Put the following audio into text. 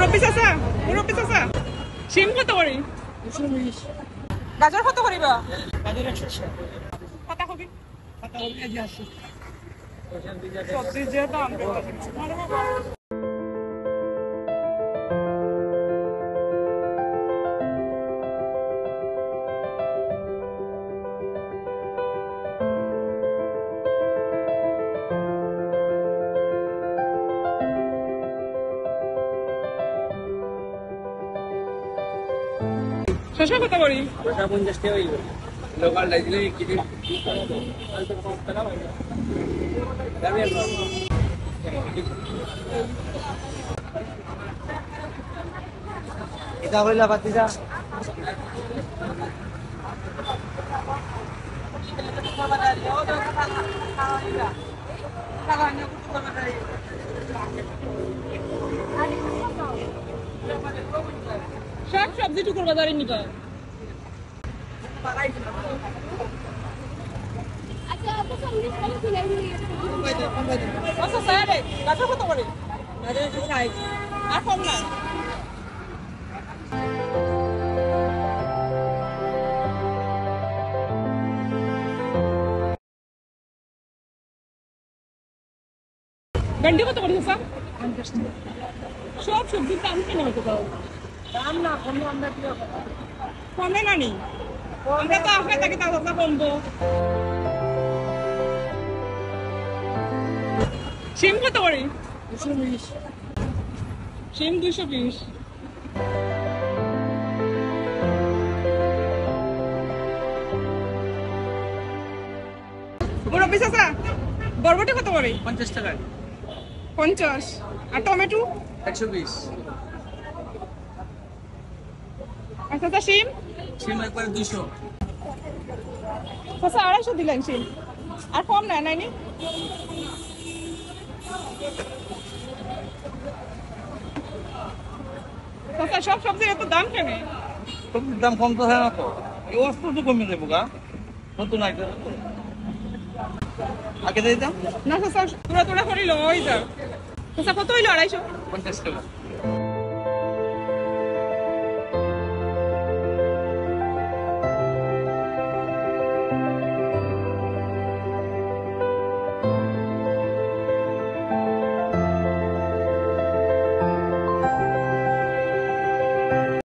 মুরব্বি চাচা শিম কত করে? গাজর কত করিবা? গাজর 100 পাতাকপি কেজি 80 সবজি যে দাম শসা কত করি? 50 টাকা হইল লোকাল লাইলে কিনে এটা হইলা বাতিজা শাক সবজি টুকুর বাজারে নিবা। আচ্ছা স্যার গাজর কত করে? আর কম না? ভেন্ডি কত করে স্যার? 50 টাকা। সব সবজির দাম কেন হতে পারো? দাম না কমে আমরা কি কমে না নি? আমরা তো আপনার থেকে তাজা কমবো। শিম কত করে? 220 শিম 220। মুরব্বি চাচা বরবটি কত করে? 50 টাকা 50। আর টমেটো? 120 আর চাচা শিম? সিম একবারে 200 চাচা 250 দিলেন শিম। আর কম না নাইনি? চাচা সব সবজির এত দাম কেন? সবজির দাম কম তো হয় না তো এই অস্ত্র তো কমে দেবো গা নতুন আইটেম আগে দিয়ে দাম না চাচা তোরা করিল ওই যা চাচা কত হইলো? 250। 50 টাকা